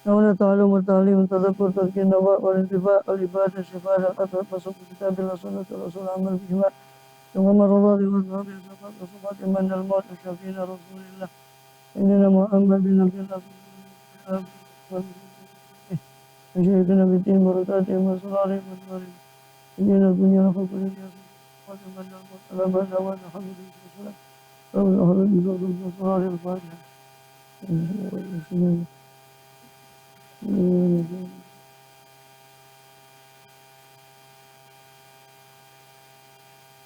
نون تعلم التعليم التذكر ترك النواء والانتفاع والإبادة الشفاء الأثر فصل كتاب الله سنة الرسول عمل بهما ثم مر الله والصحاب الصفات وصفات من الموت الشافين رسول الله إننا محمد بن عبد الله وشيخنا بالدين بركاتهم وسرارهم وسرارهم إننا الدنيا نخلق لله ومن الموت على ما زوال الحمد لله روض أهل الجزء وسرار الفاتحة بسم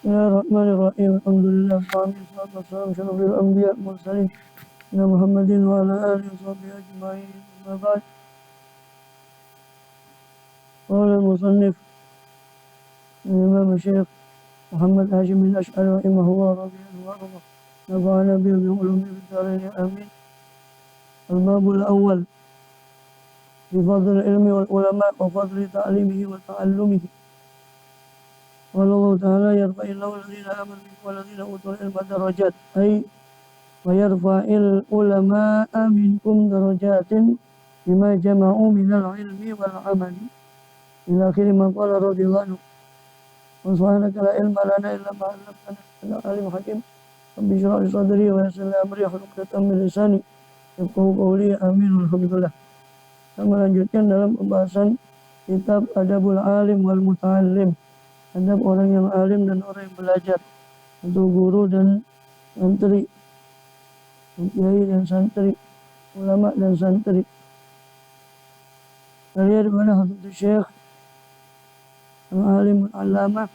الله الرحمن الرحيم الحمد لله والصلاة والسلام على شرف الأنبياء والمرسلين سيدنا محمد وعلى آله وصحبه أجمعين أما بعد قال المصنف الإمام الشيخ محمد هاشم الأشعري رحمه الله رضي الله عنه نفعنا به بعلومه في الدارين آمين. الباب الأول في فضل العلم والعلماء وفضل تعليمه وتعلمه. قال الله تعالى يرفع الله الذين آمنوا منكم والذين أوتوا العلم درجات أي ويرفع العلماء منكم درجات بما جمعوا من العلم والعمل إلى آخر ما قال رضي الله عنه. وسبحانك لا علم لنا إلا ما علمتنا إنك عليم حكيم. رب اشرح لي صدري ويسر لي أمري واحلل عقدة من lisani yafqahu qawli. Amin. Alhamdulillah. Kita melanjutkan dalam pembahasan kitab Adabul Alim wal Muta'allim. Adab orang yang alim dan orang yang belajar. Untuk guru dan santri, kiai dan santri, ulama dan santri. Dari mana Habib Syekh Al-Alim Al-Allamah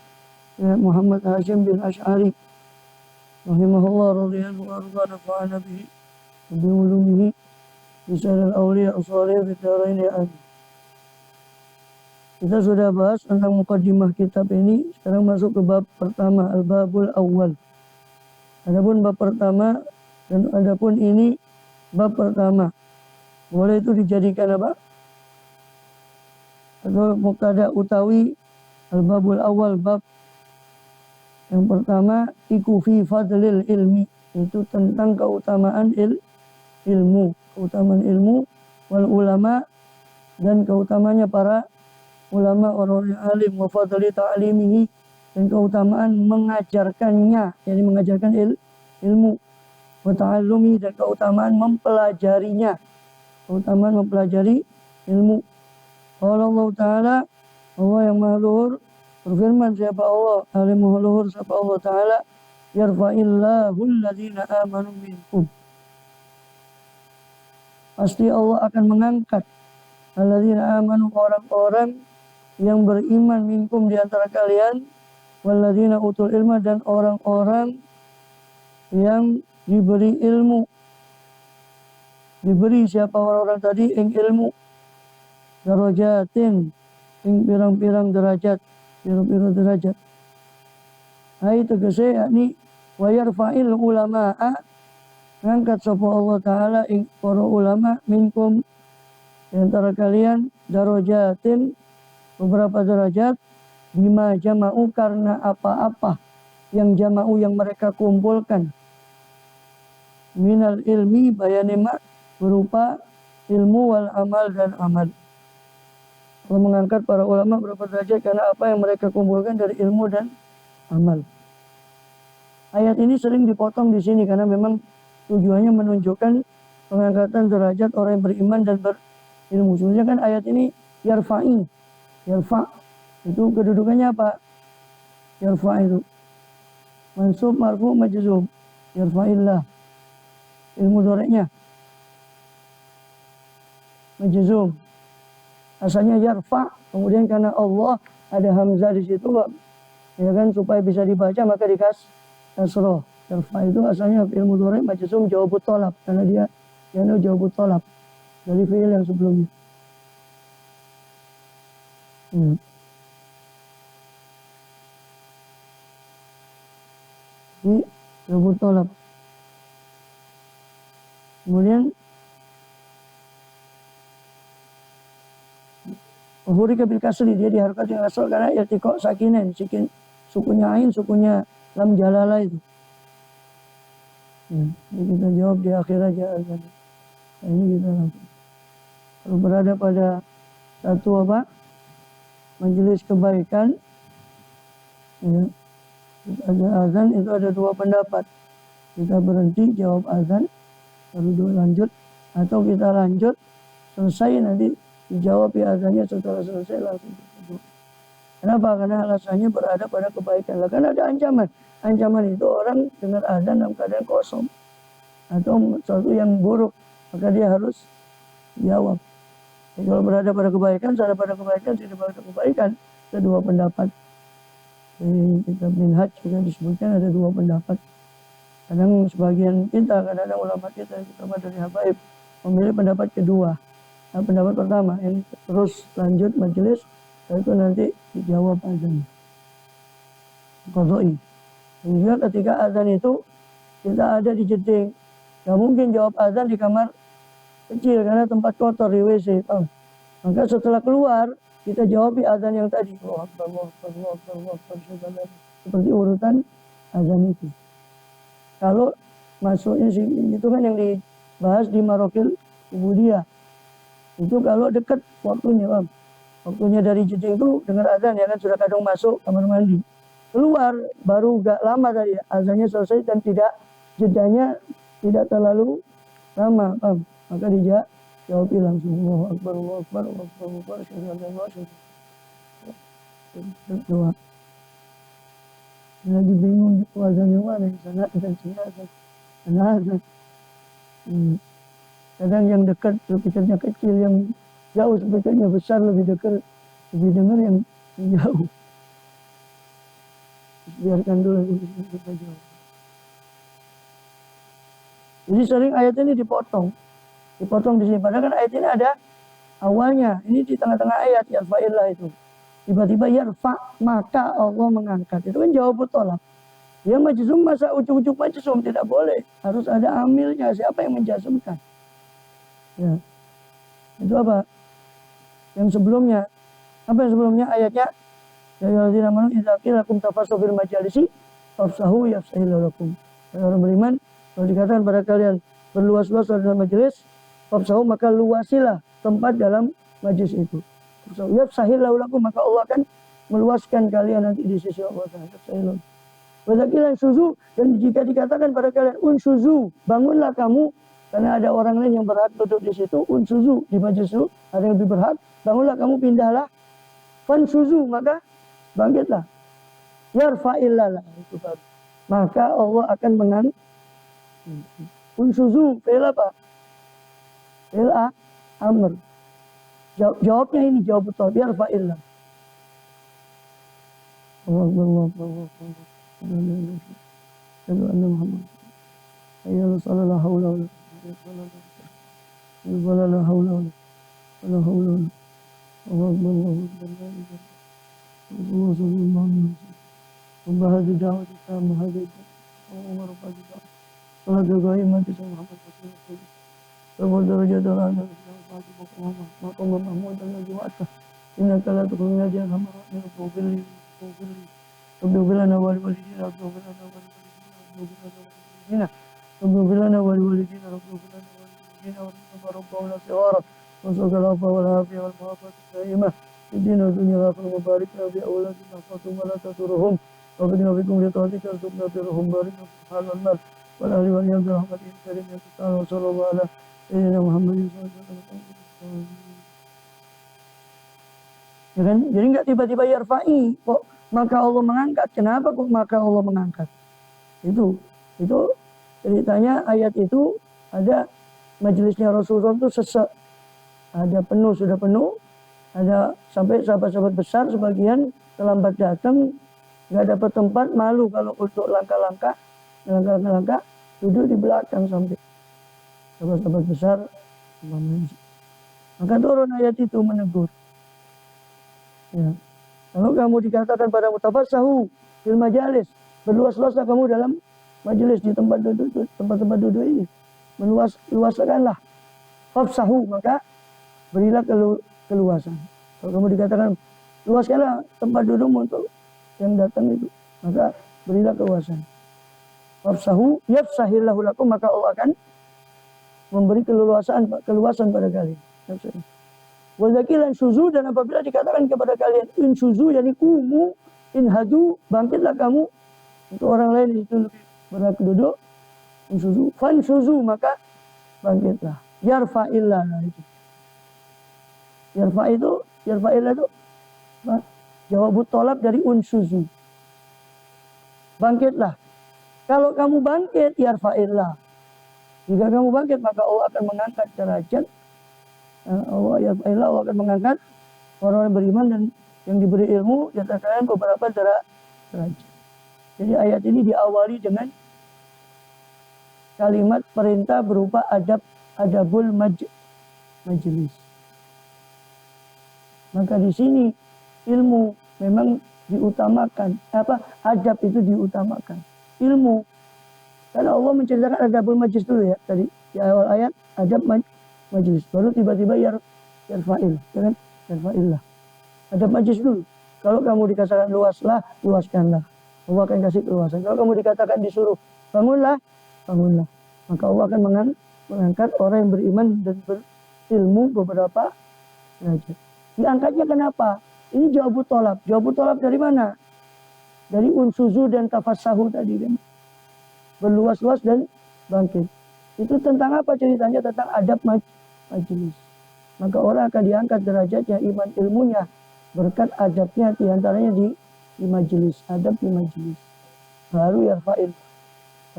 Muhammad Hashim bin Ash'ari rahimahullah radhiyallahu anhu wa nafa'ana bihi wa bi ulumihi bisairil awliya as-salihin fi darain amin. Kita sudah bahas tentang mukaddimah kitab ini. Sekarang masuk ke bab pertama, al-babul awal. Adapun bab pertama dan adapun ini bab pertama, boleh itu dijadikan apa? Atau mubtada utawi al-babul awal, bab yang pertama iku fi fadlil ilmi, itu tentang keutamaan ilmu, keutamaan ilmu wal ulama dan keutamanya para ulama orang yang alim, wa fadli ta'limihi dan keutamaan mengajarkannya, yani mengajarkan ilmu, wa ta'allumi dan keutamaan mempelajarinya, keutamaan mempelajari ilmu. Allah Ta'ala, Allah yang maha luhur berfirman, siapa Allah, alim maha luhur, siapa Allah Ta'ala, yarfa'illahu alladhina amanu minkum, pasti Allah akan mengangkat alladzina amanu, orang-orang yang beriman, minkum di antara kalian, walladzina utul ilma dan orang-orang yang diberi ilmu. Diberi siapa orang-orang tadi? Ing ilmu. Darajatin, ing pirang-pirang derajat, pirang-pirang derajat. Hai tegese yakni wa yarfa'il ulama'a, ngangkat sapa Allah Ta'ala ing para ulama, minkum di antara kalian, darajatin beberapa derajat, bima jama'u karena apa-apa yang jama'u yang mereka kumpulkan, minal ilmi bayanima berupa ilmu wal amal dan amal. Allah mengangkat para ulama berapa derajat karena apa yang mereka kumpulkan dari ilmu dan amal. Ayat ini sering dipotong di sini karena memang tujuannya menunjukkan pengangkatan derajat orang yang beriman dan berilmu. Sebenarnya kan ayat ini yarfa'i, yarfa itu kedudukannya apa? Yarfa itu mansub marfu majzum, yarfa'illah. Ilmu doreknya majzum, asalnya yarfa, kemudian karena Allah ada hamzah di situ, ya kan, supaya bisa dibaca maka kasroh. Yarfa itu asalnya ilmu dorek majzum jawabut tolab, karena dia jawabut tolab dari fi'il yang sebelumnya. Ini jawabut tolab. Kemudian hurika bil kasri, dia diharapkan dengan kasroh karena iltiqa sakinen, sukunya ain, sukunya lam jalala itu. Jadi kita jawab di akhir aja. Ini kita langsung. Kalau berada pada satu majelis kebaikan, ya, ada azan itu ada dua pendapat. Kita berhenti jawab azan baru lanjut, atau kita lanjut selesai nanti dijawab ya azannya, setelah selesai langsung berdoa. Kenapa? Karena alasannya berada pada kebaikan. Karena ada ancaman. Ancaman itu orang dengar azan dalam keadaan kosong atau sesuatu yang buruk, maka dia harus jawab. Jadi kalau berada pada kebaikan, sadar pada kebaikan, tidak pada kebaikan, ada dua pendapat. Di kitab Minhaj juga disebutkan ada dua pendapat. Kadang sebagian kita, kadang ulama kita dari habaib memilih pendapat kedua. Nah, pendapat pertama ini terus lanjut majelis, itu nanti dijawab azan qadai. Sehingga ketika azan itu kita ada di jeding, nggak mungkin jawab azan di kamar kecil karena tempat kotor di WC. Maka setelah keluar kita jawab di azan yang tadi. Seperti urutan azan itu. Kalau masuknya itu kan yang dibahas di Marokil Ubudiyah. Itu kalau dekat waktunya, Bang. Waktunya dari jeding itu dengar azan ya kan, sudah kadang masuk kamar mandi. Keluar baru gak lama tadi azannya selesai dan jedanya tidak terlalu lama, Bang. Maka dia jawab langsung Allahu Akbar, Allahu Akbar, Allahu Akbar, Allahu Akbar, berdoa. Lagi bingung gitu azan yang mana, di sana dan sini azan. Kadang yang dekat speakernya kecil, yang jauh speakernya besar, lebih dekat, lebih dengar yang jauh. Biarkan dulu kita jauh. Jadi sering ayat ini dipotong di sini. Padahal kan ayat ini ada awalnya. Ini di tengah-tengah ayat yarfa'illah itu. Tiba-tiba yarfa, maka Allah mengangkat. Itu kan jawab tolak. Dia majzum, masa ujuk-ujuk majzum, tidak boleh. Harus ada amilnya, siapa yang menjazmkan. Ya. Itu apa? Yang sebelumnya. Apa yang sebelumnya ayatnya? Ya ayyuhallazina amanu idza qila lakum tafassahu fil majalisi fafsahu yafsahillahu lakum. Orang beriman, kalau dikatakan pada kalian berluas-luas dalam majelis, fafsahu, maka luasilah tempat dalam majelis itu. Yafsahillahu lakum, maka Allah akan meluaskan kalian nanti di sisi Allah Taala. Wadakilan suzu, dan jika dikatakan pada kalian unsuzu, bangunlah kamu, karena ada orang lain yang berhak duduk di situ, unsuzu di majelis itu ada yang lebih berhak, bangunlah kamu, pindahlah. Fansuzu, maka bangkitlah. Yarfa'illah, itu baru. Maka Allah akan mengangkat. Unsuzu, fi'il apa? Fi'il amr. Jawabnya ini, jawab betul. Yarfa'illah. Allah. Asyhadu anna Muhammad. Ayyuhal sallallahu alaihi wasallam. Wala haula wala haula. Allahu akbar, Allahu akbar. Allah sallallahu alaihi wasallam. Membahagi da'wah kita, membahagi Allah rabbana. Salat qaimah kita Muhammad Rasulullah. Rabbul darajat al-a'la maqam Mahmud alladhi wa'ata. Innaka la tukhrijul najiyal hamra min al-fawqi. رب اغفر لنا ولوالدينا رب اغفر لنا ولوالدينا رب اغفر لنا ولوالدينا رب اغفر لنا ولوالدينا وربنا ربنا صغارا وارزقنا العفو والعافيه والمعافاه الدائمه في الدين والدنيا والاخره وبارك لنا في اولادنا واحفظهم ولا تضرهم وقنا بكم لطاعتك وارزقنا برهم بارك في الحال والمال والاهل واليوم برحمتك الكريم يا سبحانه وصلى الله على سيدنا محمد صلى الله عليه وسلم. Ya kan? Jadi nggak tiba-tiba yarfa'i kok maka Allah mengangkat. Kenapa kok maka Allah mengangkat? Itu ceritanya ayat itu ada majelisnya Rasulullah itu sesek. Ada penuh, sudah penuh. Ada sampai sahabat-sahabat besar sebagian terlambat datang, nggak dapat tempat, malu kalau untuk langkah-langkah duduk di belakang sampai sahabat-sahabat besar. Maka turun ayat itu menegur. Ya. Kalau kamu dikatakan pada mutafassahu fil majalis, berluas-luaslah kamu dalam majelis di tempat duduk ini. Luaskanlah. Fafsahu, maka berilah keluasan. Kalau kamu dikatakan luaskanlah tempat dudukmu untuk yang datang itu, maka berilah keluasan. Fafsahu yafsahillahu lakum, maka Allah akan memberi keluasan pada kalian. Wazakilan suzu, dan apabila dikatakan kepada kalian in suzu, yani kumu, in hadu, bangkitlah kamu. Untuk orang lain itu lebih berat duduk. In suzu, fan suzu, maka bangkitlah. Yarfa'illah, nah itu. Yarfa'illah itu jawab tolab dari unsuzu. Bangkitlah. Kalau kamu bangkit, yarfa'illah. Jika kamu bangkit, maka Allah akan mengangkat derajat. Allah akan mengangkat orang yang beriman dan yang diberi ilmu di antara kalian beberapa derajat. Jadi ayat ini diawali dengan kalimat perintah berupa adabul majlis. Maka di sini ilmu memang diutamakan. Adab itu diutamakan. Ilmu. Karena Allah menceritakan adabul majlis dulu ya. Tadi di awal ayat adab majlis. Baru tiba-tiba yarfa'il. Ya kan? Yarfa'illah. Adab majlis dulu. Kalau kamu dikatakan luaslah, luaskanlah. Allah akan kasih keluasan. Kalau kamu dikatakan disuruh bangunlah, bangunlah. Maka Allah akan mengangkat orang yang beriman dan berilmu beberapa derajat. Diangkatnya kenapa? Ini jawab tolab. Jawab tolab dari mana? Dari unsuzu dan tafassahu tadi kan. Berluas-luas dan bangkit. Itu tentang apa ceritanya? Tentang adab majlis. Maka orang akan diangkat derajatnya, iman ilmunya, berkat adabnya diantaranya di majlis. Adab di majlis. Baru yarfa'il.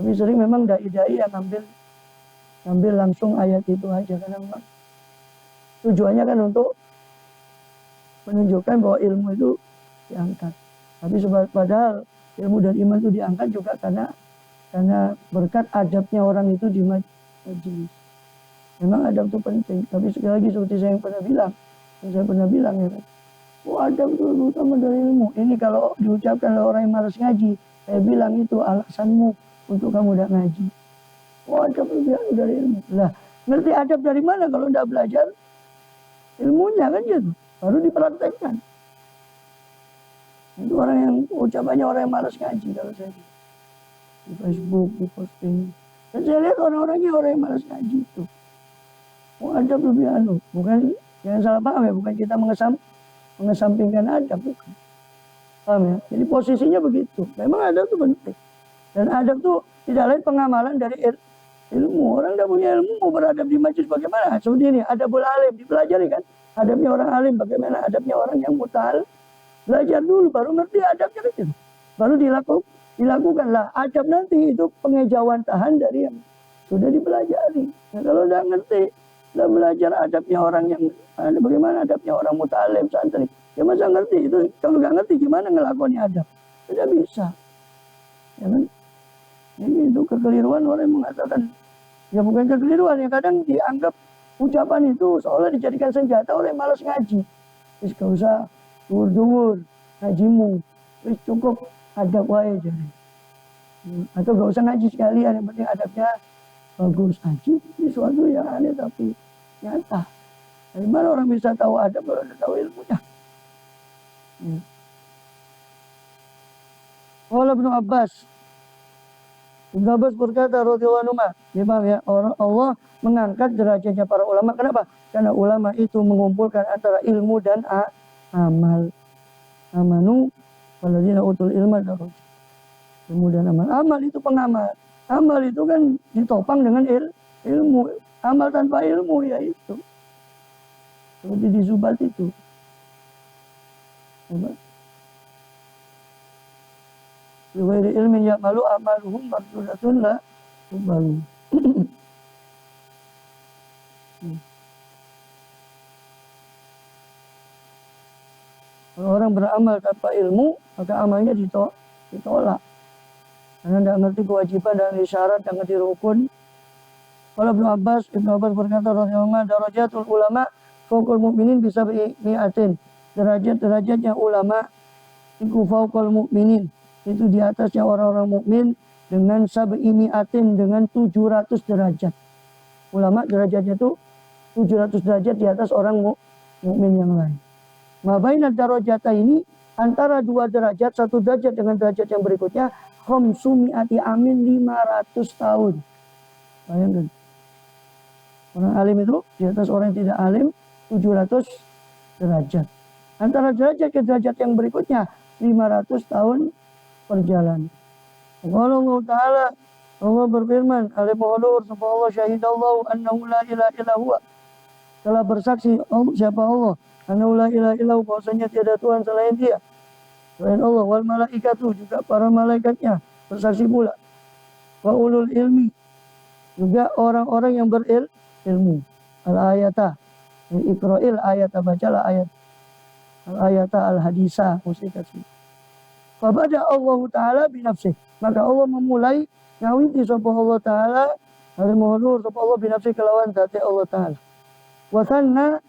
Tapi sering memang dai-dai yang ambil langsung ayat itu aja. Karena memang tujuannya kan untuk menunjukkan bahwa ilmu itu diangkat. Tapi padahal ilmu dan iman itu diangkat juga karena berkat adabnya orang itu di majelis. Memang adab itu penting. Tapi sekali lagi seperti saya pernah bilang ya kan. Adab itu utama dari ilmu. Ini kalau diucapkan oleh orang yang malas ngaji, saya bilang itu alasanmu untuk kamu tidak ngaji. Adab itu dari ilmu. Lah, ngerti adab dari mana kalau tidak belajar ilmunya kan gitu. Baru dipraktekkan. Itu orang yang ucapannya orang yang malas ngaji kalau saya di Facebook, di posting. Dan saya lihat orang-orangnya orang yang malas ngaji itu. Adab lebih bukan, jangan salah paham ya, bukan kita mengesampingkan adab, bukan. Paham ya? Jadi posisinya begitu. Memang adab itu penting. Dan adab itu tidak lain pengamalan dari ilmu. Orang tidak punya ilmu mau beradab di majlis bagaimana? Seperti ini, adabul alim dipelajari kan. Adabnya orang alim bagaimana? Adabnya orang yang mutal. Belajar dulu baru ngerti adabnya kan itu. Baru dilakukanlah. Adab nanti itu pengejauhan tahan dari yang sudah dipelajari. Nah, kalau tidak ngerti, tidak belajar adabnya orang yang bagaimana adabnya orang mutalim, santri. Ya masa ngerti itu? Kalau nggak ngerti gimana ngelakuin adab? Tidak bisa. Ya kan? Ini itu kekeliruan orang yang mengatakan. Ya bukan kekeliruan, ya kadang dianggap ucapan itu seolah dijadikan senjata oleh malas ngaji. Terus gak usah dur-dur ngajimu. Terus cukup adab wae jadi. Atau gak usah ngaji sekalian, yang penting adabnya bagus. Ngaji ini suatu yang aneh tapi nyata. Dari mana orang bisa tahu adab kalau tidak tahu ilmunya? Qala Ibnu Abbas. Ibnu Abbas berkata radhiyallahu anhu, ya paham ya, Allah mengangkat derajatnya para ulama. Kenapa? Karena ulama itu mengumpulkan antara ilmu dan amal. Amanu walladzina utul ilma darajat. Ilmu dan amal. Amal itu pengamal. Amal itu kan ditopang dengan ilmu. Amal tanpa ilmu ya itu. Seperti di Zubat itu. Biwairi ilmin ya'malu amaluhum mardudatun la tubalu. Kalau orang beramal tanpa ilmu, maka amalnya ditolak. Karena tidak ngerti kewajiban dan syarat, tidak ngerti rukun. Kalau Ibnu Abbas berkata, darajatul ulama fauqal mu'minin bisa mi'atin. Derajat-derajatnya ulama itu fauqal mu'minin. Itu di atasnya orang-orang mukmin dengan sab'i mi'atin, dengan 700 derajat. Ulama derajatnya itu 700 derajat di atas orang mukmin yang lain. Mabainad darajata ini antara dua derajat, satu derajat dengan derajat yang berikutnya, khamsumi'ati amin, 500 tahun. Bayangkan. Orang alim itu di atas orang yang tidak alim 700 derajat. Antara derajat ke derajat yang berikutnya 500 tahun perjalanan. Allah Ta'ala, Allah berfirman, alaihi mahdhur, Allah syahidallahu annahu la ilaha illa huwa. Telah bersaksi siapa Allah, annahu la ilaha illa huwa, bahwasanya tiada Tuhan selain Dia. Selain Allah, wal malaikatu, juga para malaikatnya bersaksi pula. Wa ulul ilmi, juga orang-orang yang berilmu. Al-ayata, iqra'il ayata, bacalah ayat. Al-ayata al-hadisah, musyikat. Fabada Allah Ta'ala binafsih. Maka Allah memulai ngawiti sapa Allah Ta'ala al-muhdur sapa Allah binafsih kelawan zati Allah Ta'ala. Wasanna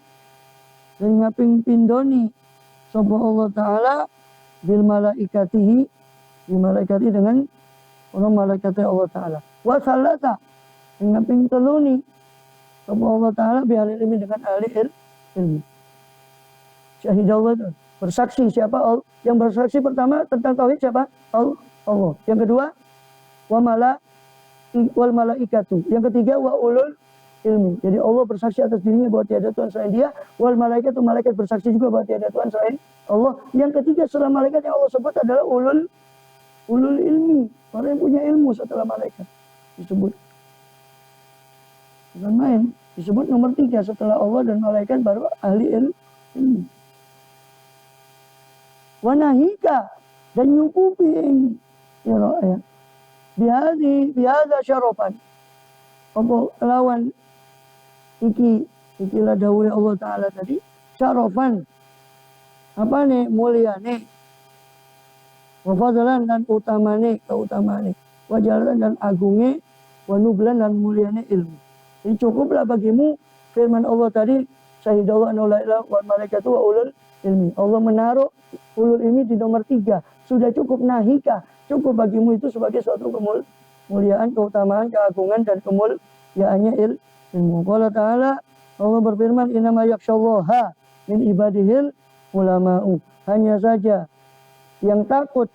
dan ngaping pindoni sapa Allah Ta'ala bil malaikatihi, bil malaikati dengan orang malaikat Allah Ta'ala. Wasallata dan ngaping teluni sapa Allah Ta'ala bi ahli ilmi dengan ahli ilmi. Syahidallah itu bersaksi siapa Allah. Yang bersaksi pertama tentang tauhid siapa? Allah. Yang kedua wal malaikatu. Yang ketiga wa ulul ilmi. Jadi Allah bersaksi atas dirinya bahwa tiada Tuhan selain Dia. Wal malaikatu, malaikat bersaksi juga bahwa tiada Tuhan selain Allah. Yang ketiga setelah malaikat yang Allah sebut adalah ulul ilmi. Orang yang punya ilmu setelah malaikat disebut. Bukan main. Disebut nomor 3 setelah Allah dan malaikat baru ahli ilmi. Wanahika dan nyukupi ini ya bihadza syarafan apa lawan ikilah dawuh Allah Ta'ala tadi syarafan apa nih mulia nih wafadalan dan keutamaan wajalan dan agungnya wanublan dan muliane ilmu. Jadi cukuplah bagimu firman Allah tadi syahidallahu anna la ilaha wal malaikatu wa ulul ilmi. Allah menaruh ulul ilmi di nomor 3. Sudah cukup nahika. Cukup bagimu itu sebagai suatu kemuliaan, keutamaan, keagungan dan kemuliaannya ilmu. Allah Ta'ala, Allah berfirman, innama yakhsyallaha min ibadihil ulama'u. Hanya saja yang takut,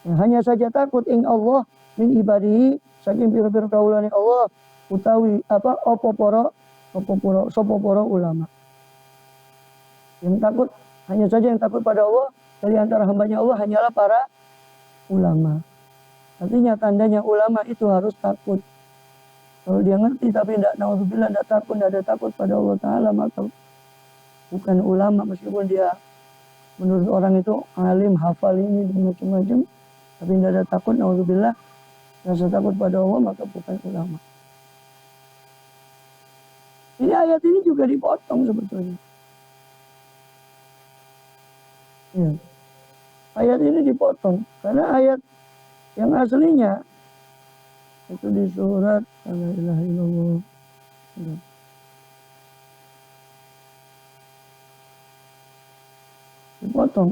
hanya saja takut ing Allah min ibadihi, saking pira-pira kaulane Allah, utawi apa opo poro ulama. Yang takut, hanya saja yang takut pada Allah dari antara hambanya Allah hanyalah para ulama. Artinya tandanya ulama itu harus takut. Kalau dia ngerti tapi tidak, naudzubillah, tidak takut, tidak ada takut pada Allah Ta'ala, maka bukan ulama. Meskipun dia menurut orang itu alim, hafal ini dan macam-macam, tapi tidak ada takut, naudzubillah, rasa takut pada Allah, maka bukan ulama. Ini ayat ini juga dipotong sebetulnya. Ya. Ayat ini dipotong karena ayat yang aslinya itu di surat la ilaha illallah. Dipotong.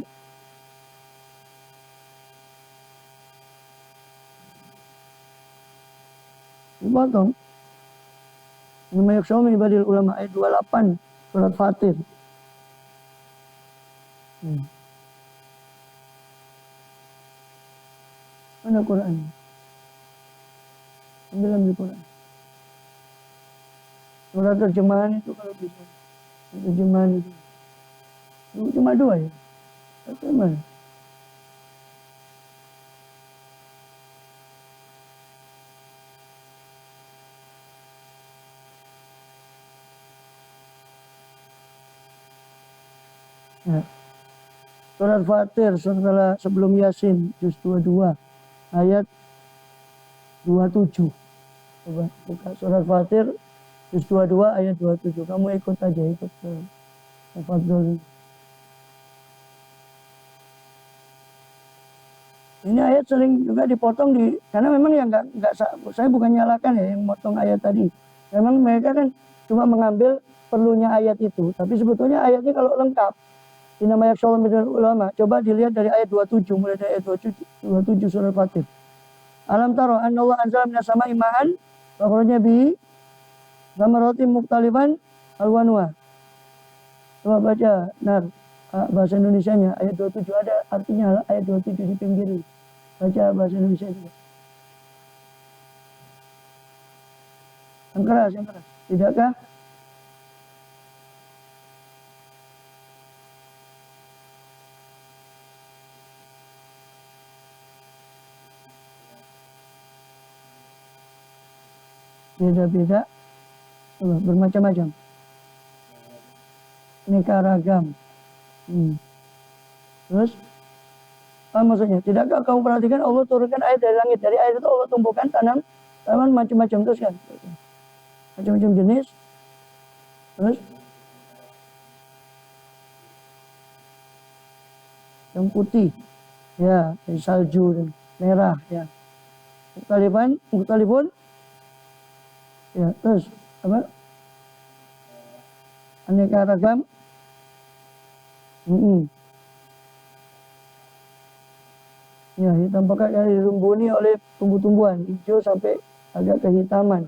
Nama yaksyaumi ibadil ulama ayat 28 surat Fatir. Mana Quran? Ambil Quran. Surat terjemahan itu kalau bisa. Terjemahan itu. Cuma 2 ya. Terjemahan. Ya. Surat Fatir setelah sebelum Yasin juz 22 ayat 27. Coba buka surat Fatir juz 22 ayat 27. Kamu ikut aja, ikut ke Fadl. Ini ayat sering juga dipotong karena memang yang enggak saya bukan nyalakan ya yang motong ayat tadi. Memang mereka kan cuma mengambil perlunya ayat itu, tapi sebetulnya ayatnya kalau lengkap Innama yakhsyallaha minal ulama. Coba dilihat dari ayat 27, mulai dari ayat 27 surat Fatir. Alam taro annallaha anzala minas sama'i ma'an wa akhraja bihi thamaratin mukhtalifan alwanuha. Coba baca bahasa Indonesianya ayat 27, ada artinya ayat 27 di pinggir. Baca bahasa Indonesia juga. Yang keras. Tidakkah beda-beda, bermacam-macam, aneka ragam. Terus apa maksudnya? Tidakkah kamu perhatikan Allah turunkan air dari langit, dari air itu Allah tumbuhkan tanaman macam-macam terus kan, macam-macam jenis. Terus yang putih, ya, salju dan merah, ya. Mukhtalifun, ya. Terus apa? Aneka ragam. Ya, hitam pekat yang dirumbuni oleh tumbuh-tumbuhan hijau sampai agak kehitaman.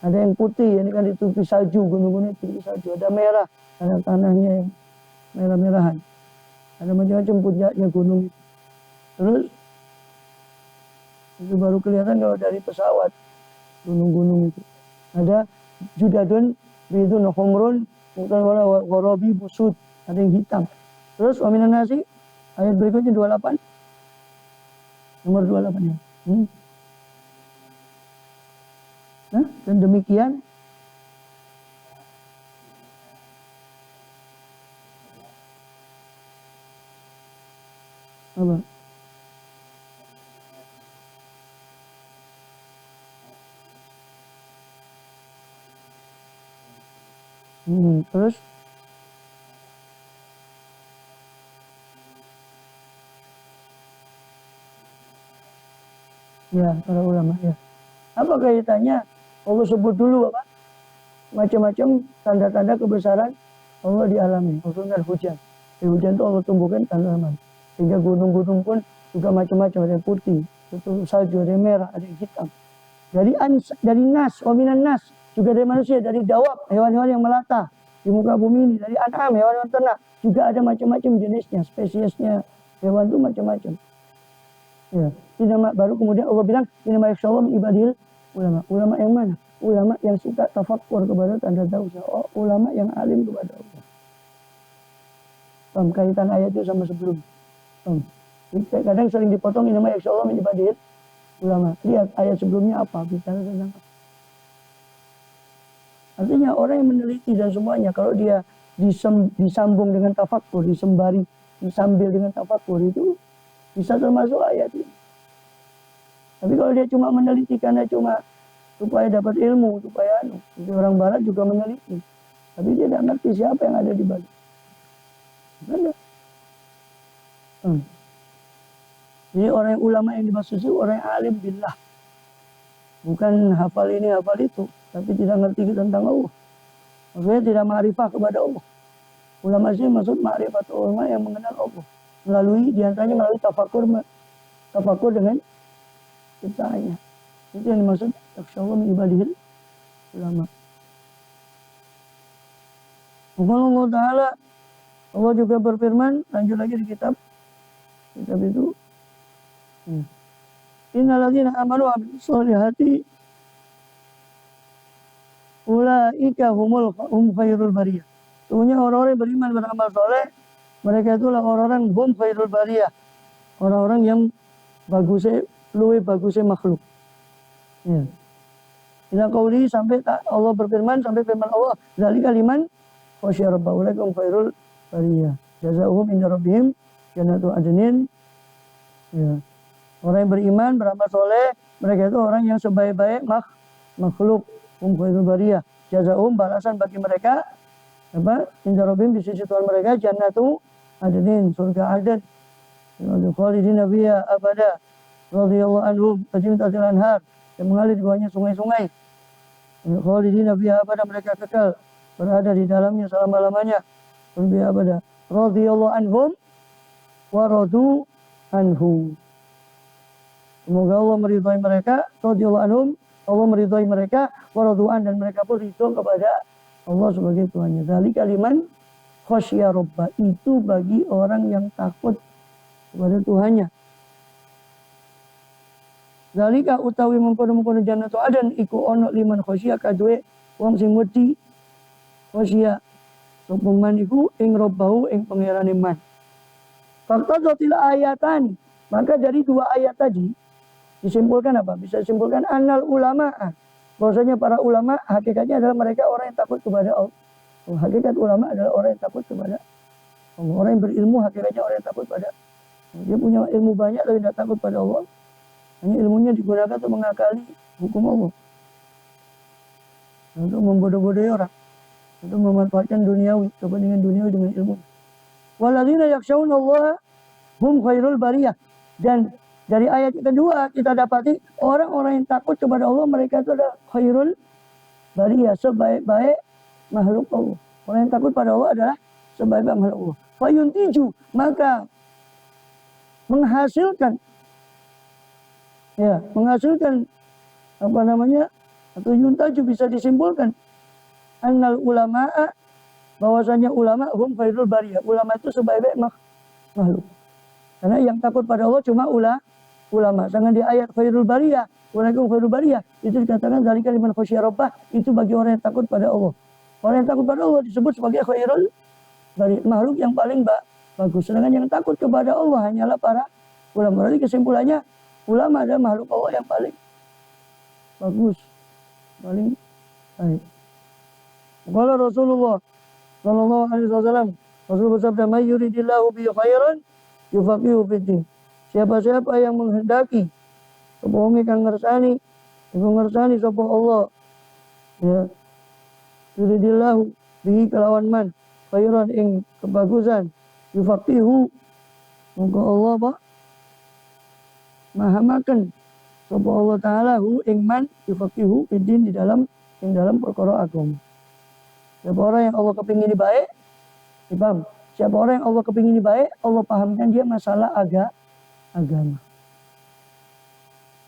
Ada yang putih, ini kan ditutupi salju, gunung-gunung ditutupi salju. Ada merah, ada tanahnya yang merah-merahan. Ada macam-macam puncaknya gunung itu. Terus itu baru kelihatan kalau dari pesawat gunung-gunung itu. Ada judadun, bidun, humrun, muqtal warabi, busud. Ada yang hitam. Terus waminan nasi, ayat berikutnya 28. Nomor 28 ya. Nah, dan demikian apa? Terus ya, para ulama ya. Apa kaitannya? Allah sebut dulu apa? Macam-macam tanda-tanda kebesaran Allah dialami. Maksudnya hujan. Di hujan itu Allah tumbuhkan tanaman. Sehingga gunung-gunung pun juga macam-macam. Ada yang putih, itu salju, ada yang merah, ada yang hitam. Dari nas, waminan nas, juga dari manusia, dari dawab, hewan-hewan yang melata di muka bumi ini, dari an'am, hewan-hewan ternak, juga ada macam-macam jenisnya, spesiesnya, hewan itu macam-macam. Ya, baru kemudian Allah bilang, inama yakhsyallahu min ibadil ulama. Ulama yang mana? Ulama yang suka tafakkur kepada tanda-tanda usaha. Oh, ulama yang alim kepada Allah. Kaitan ayat itu sama sebelum. Kadang sering dipotong inama yakhsyallahu min ibadil ulama. Lihat ayat sebelumnya apa, bicara tentang apa. Artinya orang yang meneliti dan semuanya, kalau dia disambung dengan tafakkur, disambil dengan tafakkur, itu bisa termasuk ayat ini. Tapi kalau dia cuma meneliti karena cuma supaya dapat ilmu, supaya itu orang barat juga meneliti. Tapi dia tidak ngerti siapa yang ada di balik. Ada. Jadi orang ulama yang dimaksud itu orang yang alim billah. Bukan hafal ini, hafal itu. Tapi tidak ngerti tentang Allah. Maksudnya tidak ma'rifah kepada Allah. Ulama sih maksud ma'rifat ulama yang mengenal Allah. Diantaranya melalui tafakur dengan ciptaannya. Itu yang dimaksud yakhsyallahu min ibadihil ulama. Allah Ta'ala, Allah juga berfirman, lanjut lagi di kitab itu. Innalladzina amanu wa amilus solihati ulaika hum khairul bariyah. Sesungguhnya orang-orang yang beriman beramal soleh, mereka itulah orang-orang hum khairul bariyah. Orang-orang yang luwih bagusnya makhluk. Ya. Ila qauli sampai Allah berfirman, sampai firman Allah, zalika liman khasyiya rabbahu ulaika hum khairul bariyah. Jazaohum inda rabbihim jannatu adnin. Ya. Orang yang beriman, beramal soleh, mereka itu orang yang sebaik-baik makhluk. Khairul bariyah. Jazaohum, balasan bagi mereka apa? Inda rabbihim, di sisi Tuhan mereka, jannatu adnin, surga Aden. Khalidina fiha abada. Radhiyallahu anhum, tajri tahtil anhar, yang mengalir di bawahnya sungai-sungai. Khalidina fiha abada, mereka kekal berada di dalamnya selama-lamanya. Fiha abada. Radhiyallahu anhum wa radu anhu. Semoga Allah meridhai mereka, radhiyallahu anhum, Allah meridhai mereka, wa radu'an, dan mereka pun ridho kepada Allah sebagai Tuhannya. Dzalika liman khasyiya rabbah, itu bagi orang yang takut kepada Tuhannya. Dzalika utawi mengkono-mengkono jannatu adan iku ono liman khasyiya kadue wong sing wedi khasyiya sapa man iku ing rabbahu ing pangerane man. Fakta zotil ayatan, maka dari dua ayat tadi disimpulkan apa? Bisa disimpulkan annal ulama, Bahwasanya para ulama hakikatnya adalah mereka orang yang takut kepada Allah. Hakikat ulama adalah orang yang takut kepada Allah. Orang yang berilmu hakikatnya orang yang takut pada Allah. Dia punya ilmu banyak tapi tidak takut pada Allah. Hanya ilmunya digunakan untuk mengakali hukum Allah. Untuk membodoh-bodohi orang. Untuk memanfaatkan duniawi, kepentingan duniawi dengan ilmu. Walladzina yakhshawna Allah hum khairul bariyah. Dan dari ayat kedua kita dapati orang-orang yang takut kepada Allah mereka itu adalah khairul bariyah, sebaik-baik makhluk Allah. Orang yang takut pada Allah adalah sebaik-baik makhluk Allah. Fayuntiju, maka menghasilkan apa namanya, atau yuntaju bisa disimpulkan annal ulama'a, bahwasanya ulama hum khairul bariyah, ulama itu sebaik-baik makhluk. Karena yang takut pada Allah cuma ulama. Sedangkan di ayat khairul bariyah, ulaikum khairul bariyah, itu dikatakan zalika liman khasyya rabbah, itu bagi orang yang takut pada Allah. Orang yang takut pada Allah disebut sebagai khairul bariyah, makhluk yang paling bagus. Sedangkan yang takut kepada Allah hanyalah para ulama. Berarti kesimpulannya ulama adalah makhluk Allah yang paling bagus, paling baik. Qala Rasulullah sallallahu alaihi wasallam, Rasul bersabda, "May yuridillahu bihi khairan yufaqihu fiddin." Siapa-siapa yang menghendaki sapa wong kang ngersani, iku ngersani sapa Allah, ya, yuridillahu bihi kelawan man khairan ing kebagusan, yufaqihu, monggo Allah apa mahamaken sapa Allah taala hu ing man yufaqihu fiddin, di dalam perkara agama. Siapa orang yang Allah kepingin baik, dipaham. Siapa orang yang Allah kepingin baik, Allah pahamkan dia masalah agama.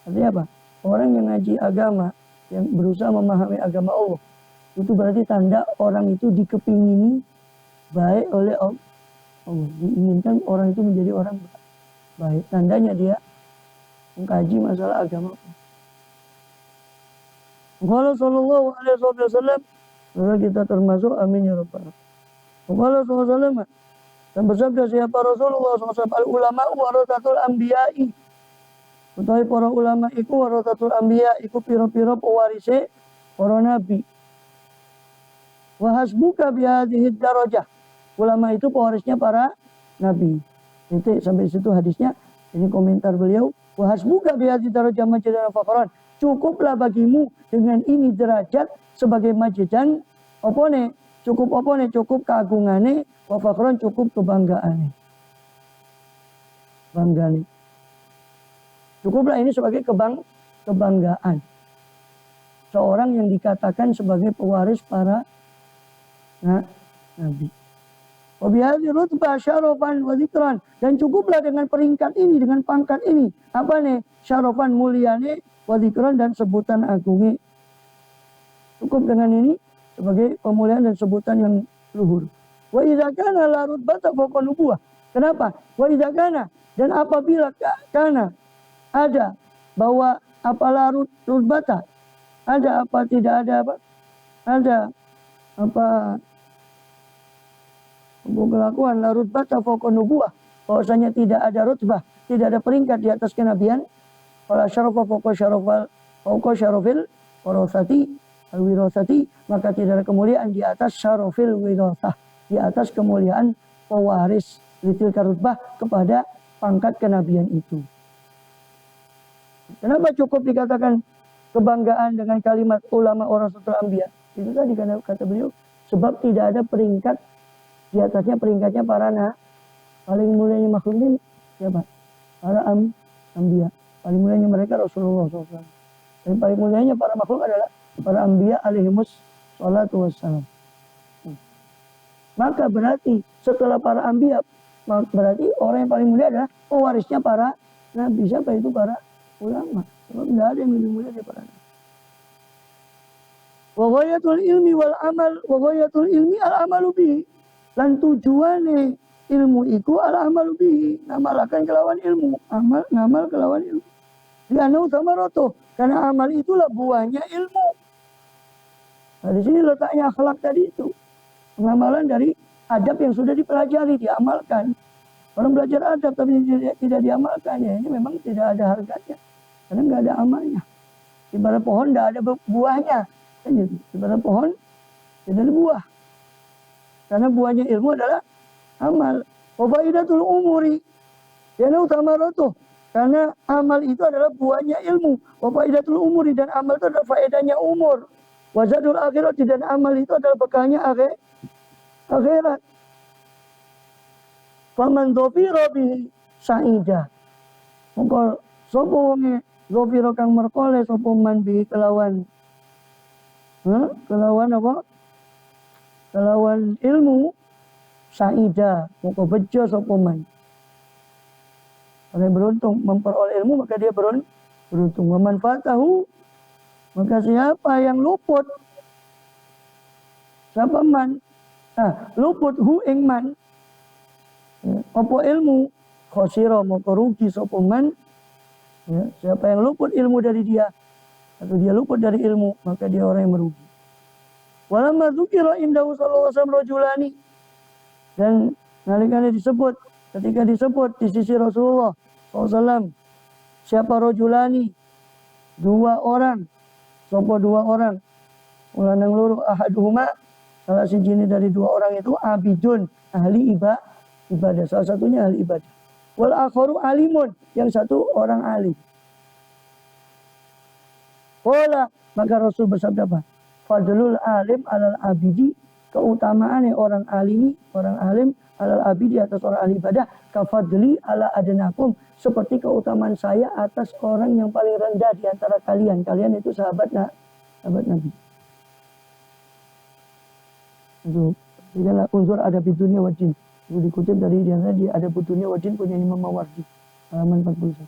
Artinya apa? Orang yang ngaji agama, yang berusaha memahami agama Allah, itu berarti tanda orang itu dikepingini baik oleh Allah. Diinginkan orang itu menjadi orang baik. Tandanya dia mengkaji masalah agama. Qala sallallahu alaihi wasallam, semoga kita termasuk, amin ya rabbal alamin. Qala sallallahu alaihi wasallam, dan bersabda siapa Rasulullah SAW, al ulama warathatul anbiya'i, utawi para ulama iku warathatul anbiya, iku pira-pira pewarise para nabi. Wa hasbuka bi hadhihi darajah, ulama itu pewarisnya para nabi. Itu sampai situ hadisnya. Ini komentar beliau, wa hasbuka bi hadhihi darajah majdan faqran, cukuplah bagimu dengan ini derajat sebagai majidan opone, cukup opone, cukup keagungane, wa fakhran, cukup kebanggaane. Banggane. Cukuplah ini sebagai kebanggaan. Seorang yang dikatakan sebagai pewaris para nabi. Wa bihadzi rutbah syarafan wa dzikran, dan cukuplah dengan peringkat ini, dengan pangkat ini, apa nih? Syarafan, muliane, wa dzikran, dan sebutan agungi. Cukup dengan ini sebagai pemuliaan dan sebutan yang luhur. Wa idza kana la rutbata fawqa nubuwah. Kenapa? Wa idza kana, dan apabila kana ada, bahwa apalah rutbata, ada apa tidak ada apa? Ada apa kelakuan la rutbata fawqa nubuwah, bahwasanya tidak ada rutbah, tidak ada peringkat di atas kenabian. Wala syarafa fawqa syarafil warasati al-wirasati, maka tidak ada kemuliaan di atas syarafil wirasah, di atas kemuliaan pewaris litil karutbah, kepada pangkat kenabian itu. Kenapa cukup dikatakan kebanggaan dengan kalimat ulama orang setelah anbiya? Itu tadi kata beliau, sebab tidak ada peringkat di atasnya, peringkatnya para paling mulianya makhluk ini siapa? Para anbiya. Paling mulianya mereka Rasulullah SAW. Dan paling mulianya para makhluk adalah para anbiya alaihimus salatu wassalam. Maka berarti setelah para anbiya, berarti orang yang paling mulia adalah pewarisnya para nabi. Siapa itu? Para ulama. Sebab tidak ada yang lebih mulia daripada nabi. Wa ghayatul ilmi wal amal, wa ghayatul ilmi al amalu bihi, lan tujuane ilmu iku al amalu bihi, ngamalakan kelawan ilmu, ngamal kelawan ilmu. Lianau samaratuh, karena amal itulah buahnya ilmu. Nah, di sini letaknya akhlak tadi itu. Pengamalan dari adab yang sudah dipelajari, diamalkan. Orang belajar adab tapi tidak diamalkan, ya ini memang tidak ada harganya. Karena nggak ada amalnya. Ibarat pohon tidak ada buahnya. Kan gitu. Ibarat pohon tidak ada buah. Karena buahnya ilmu adalah amal. Wa faidatul umuri. Yana utama roto. Karena amal itu adalah buahnya ilmu. Wa faidatul umuri, dan amal itu adalah faedahnya umur. Wa zadul akhirat, dan amal itu adalah bekalnya akhirat. Faman dhafira bihi sa'idah. Maka sapa wonge dhafira kang merkole sapa man bihi kelawan kelawan apa? Kelawan ilmu sa'idah, maka bejo sapa man. Orang beruntung memperoleh ilmu, maka dia beruntung. Wa man fatahu, maka siapa yang luput, siapa man, luput hu ing man, apa ilmu, khosira, maka rugi sapa man. Ya, siapa yang luput ilmu dari dia, atau dia luput dari ilmu, maka dia orang yang merugi. Walamma dzukira indahu sallallahu alaihi wasallam rajulani, dan nalikane disebut, ketika disebut di sisi Rasulullah SAW, siapa rajulani, dua orang, sapa dua orang, ulanang loro, ahaduhuma, salah siji dari dua orang itu abidun, ahli ibadah, salah satunya ahli ibadah. Wal akharu alimun, yang satu orang alim. Qala, maka Rasul bersabda apa? Fadlul alim alal abidi, keutamaan orang alim alal abidi atas orang ahli ibadah, kafadli ala adnakum, seperti keutamaan saya atas orang yang paling rendah di antara kalian. Kalian itu sahabat Nabi. Itu jika unsur ada di dunia wajin. Itu dikutip dari di ada dunia wajin punya Imam Mawardi, halaman 41.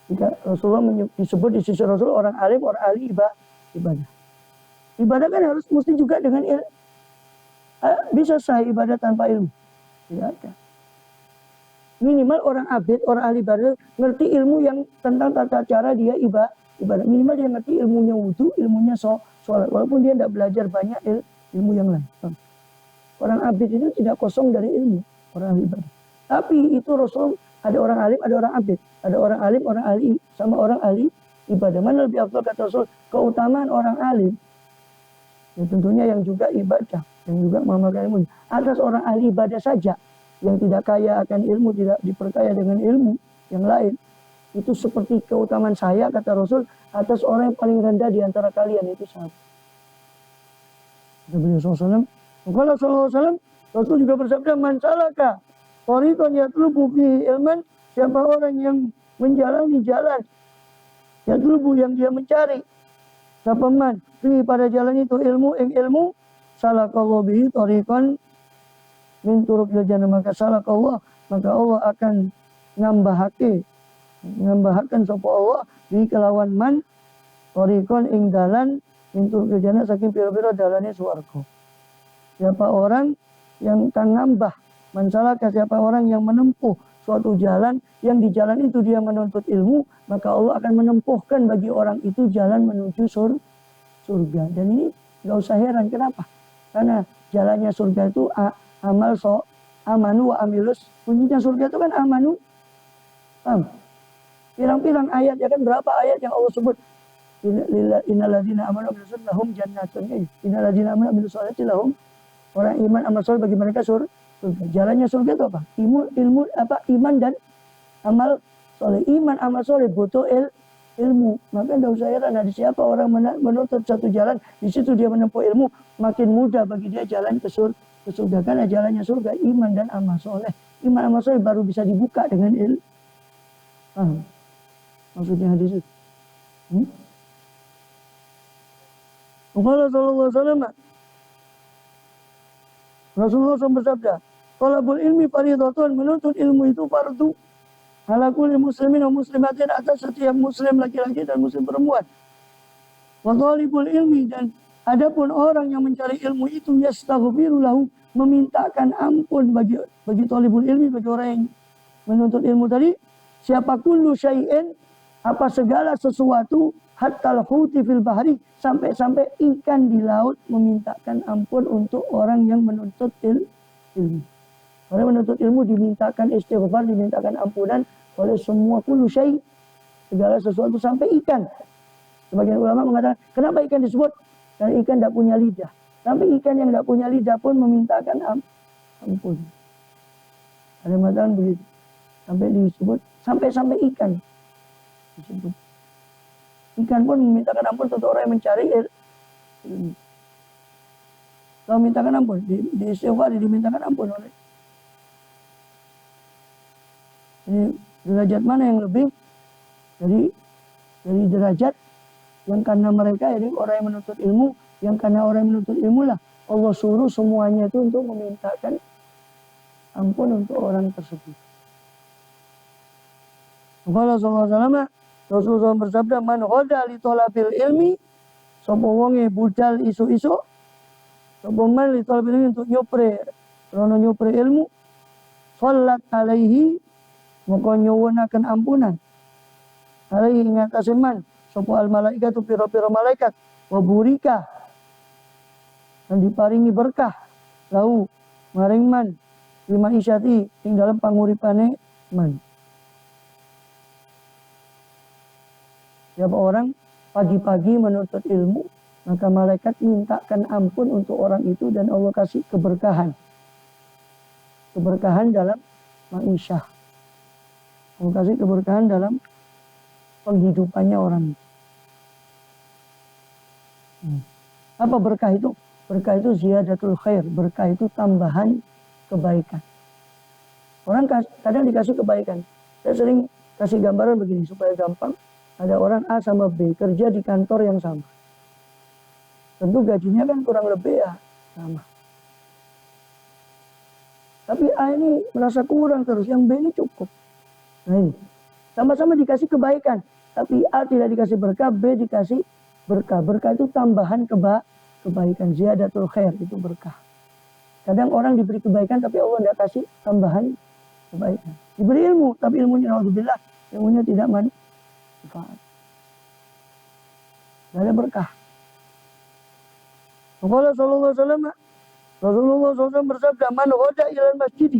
Jika Rasulullah disebut di sisi Rasul orang alim, orang ahli ibadah. Ibadah kan harus mesti juga dengan ilmu. Bisa sah ibadah tanpa ilmu? Tidak ada. Minimal orang abid, orang ahli ibadah ngerti ilmu yang tentang tata cara dia ibadah. Minimal dia ngerti ilmunya wudu, ilmunya sholat. Walaupun dia tidak belajar banyak ilmu yang lain. Orang abid itu tidak kosong dari ilmu, orang ahli ibadah. Tapi itu Rasul, ada orang alim, ada orang abid. Ada orang alim, orang ahli, sama orang ahli ibadah. Mana lebih afdal kata Rasul? Keutamaan orang alim, ya tentunya yang juga ibadah, yang juga mengamalkan ilmu. Atas orang ahli ibadah saja, yang tidak kaya akan ilmu, tidak diperkaya dengan ilmu yang lain. Itu seperti keutamaan saya, kata Rasul, atas orang yang paling rendah di antara kalian, itu sahabat. Kata beliau SAW. Kalau SAW, Rasul juga bersabda, man salaka thariqan yatlubu fihi ilman, siapa orang yang menjalani jalan, yatlubu yang dia mencari, siapa man fihi pada jalan itu ilmu, salakallahu bihi thariqan min turuqil jannah, maka salakallah, maka Allah akan ngambahaken sapa Allah di kelawan man thariqan ing dalan min turuqil jannah, saking pira-pira dalane swarga. Siapa orang yang akan nambah, mansalaka, siapa orang yang menempuh suatu jalan, yang di jalan itu dia menuntut ilmu, maka Allah akan menempuhkan bagi orang itu jalan menuju surga. Dan ini nggak usah heran, kenapa? Karena jalannya surga itu amanu wa amilus. Kuncinya surga itu kan amanu. Pirang-pirang ayat, ya kan, berapa ayat yang Allah sebut? Innalladzina amanu wa amilus lahum jannatun. Innalladzina amanu wa amilus solihati lahum, orang iman amal soleh bagi mereka surga. Jalannya surga itu apa? Iman dan amal soleh. Iman amal soleh butuh ilmu. Maka tidak usah heran, ada siapa orang menuntut satu jalan, di situ dia menempuh ilmu, makin mudah bagi dia jalan ke surga. Karena jalannya surga iman dan amal soleh. Iman amal soleh baru bisa dibuka dengan ilmu. Maksudnya hadis itu. Allah sallallahu alaihi wasallam, Rasulullah SAW bersabda, talabul ilmi fardhatun, menuntut ilmu itu fardu ala kulli muslimin wa muslimatin, atas setiap muslim laki-laki dan muslim perempuan. Wa talibul ilmi, dan adapun orang yang mencari ilmu itu yastaghfiru lahu, memintakan ampun bagi talibul ilmi, bagi orang yang menuntut ilmu tadi, siapa kullu syai'in, apa segala sesuatu, hatta al-huti fil bahri, sampai ikan di laut memintakan ampun untuk orang yang menuntut ilmu. Orang menuntut ilmu dimintakan istighfar, dimintakan ampunan oleh semua kullu syai', segala sesuatu, sampai ikan. Sebagian ulama mengatakan, kenapa ikan disebut? Karena ikan tidak punya lidah. Tapi ikan yang tidak punya lidah pun memintakan ampun. Ada yang mengatakan begitu. Sampai disebut, sampai ikan disebut. Ikan pun memintakan ampun untuk orang yang mencari ilmu. Kalau mintakan ampun, di istighfar dimintakan ampun oleh. Ini derajat mana yang lebih dari derajat yang karena mereka ini orang yang menuntut ilmu, yang karena orang yang menuntut ilmu lah Allah suruh semuanya itu untuk memintakan ampun untuk orang tersebut. Qala sallallahu alaihi wasallam, Rasulullah bersabda, man ghada li talabil ilmi, sapa wonge budal isu-isu, sapa man li talabil ilmi untuk nyupre ilmu, sallat alaihi, maka nyuwunaken ampunan. Alaihi ing atase man, sapa al malaikatu pira-pira malaikat, wa burika, dan diparingi berkah, lahu maring man, lima isyati ing dalam panguripane man. Siapa orang pagi-pagi menuntut ilmu, maka malaikat mintakan ampun untuk orang itu dan Allah kasih keberkahan. Keberkahan dalam ma'isyah. Allah kasih keberkahan dalam penghidupannya orang itu. Apa berkah itu? Berkah itu ziyadatul khair. Berkah itu tambahan kebaikan. Orang kadang dikasih kebaikan. Saya sering kasih gambaran begini supaya gampang. Ada orang A sama B kerja di kantor yang sama. Tentu gajinya kan kurang lebih ya sama. Tapi A ini merasa kurang terus, yang B ini cukup. Nah ini, sama-sama dikasih kebaikan. Tapi A tidak dikasih berkah, B dikasih berkah. Berkah itu tambahan kebaikan. Ziyadatul khair itu berkah. Kadang orang diberi kebaikan tapi Allah tidak kasih tambahan kebaikan. Diberi ilmu, tapi ilmunya alhamdulillah, ilmunya tidak manfaat. Tidak ada berkah. Qala sallallahu alaihi wasallam, Rasulullah SAW bersabda, man ghada ilal masjid,